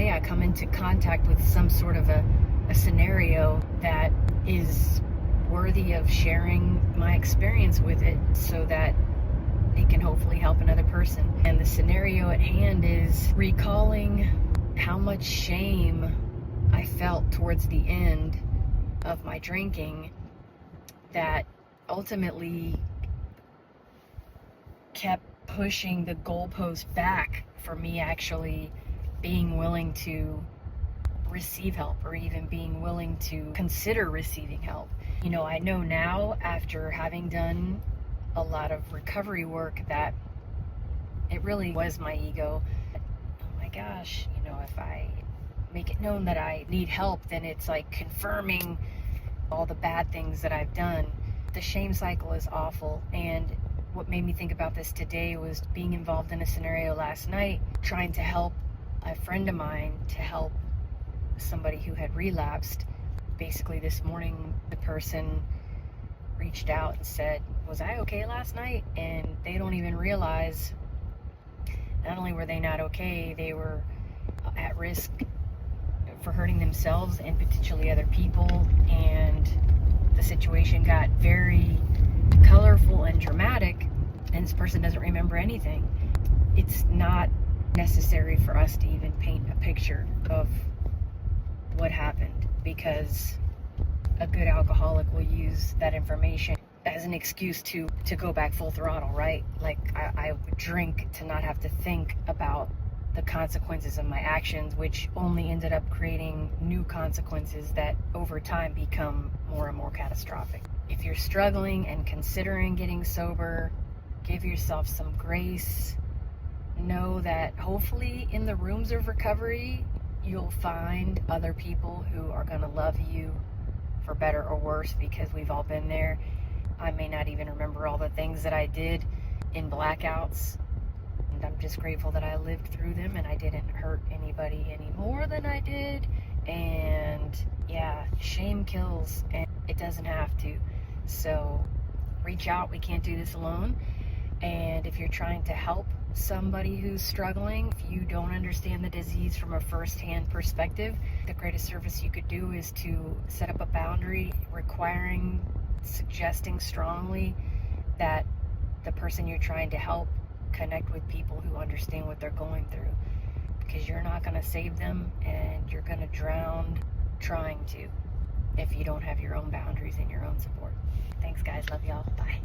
day I come into contact with some sort of a scenario that is worthy of sharing my experience with it so that it can hopefully help another person. And the scenario at hand is recalling how much shame I felt towards the end of my drinking that ultimately kept pushing the goalpost back for me actually being willing to receive help, or even being willing to consider receiving help. You know, I know now, after having done a lot of recovery work, that it really was my ego. Oh my gosh, you know, if I make it known that I need help, then it's like confirming all the bad things that I've done. The shame cycle is awful. And what made me think about this today was being involved in a scenario last night, trying to help a friend of mine to help somebody who had relapsed. Basically this morning, the person reached out and said, was I okay last night? And they don't even realize, not only were they not okay, they were at risk for hurting themselves and potentially other people. And the situation got very colorful and dramatic, and this person doesn't remember anything. It's not necessary for us to even paint a picture of what happened, because a good alcoholic will use that information as an excuse to go back full throttle, right? Like I would drink to not have to think about the consequences of my actions, which only ended up creating new consequences that over time become more and more catastrophic. If you're struggling and considering getting sober, give yourself some grace. Know that hopefully in the rooms of recovery, you'll find other people who are going to love you for better or worse, because we've all been there. I may not even remember all the things that I did in blackouts, and I'm just grateful that I lived through them and I didn't hurt anybody any more than I did. And yeah, shame kills, and it doesn't have to. So reach out. We can't do this alone. And if you're trying to help somebody who's struggling, if you don't understand the disease from a first-hand perspective, the greatest service you could do is to set up a boundary suggesting strongly that the person you're trying to help connect with people who understand what they're going through, because you're not going to save them, and you're going to drown trying to if you don't have your own boundaries and your own support. Thanks guys, love y'all, bye.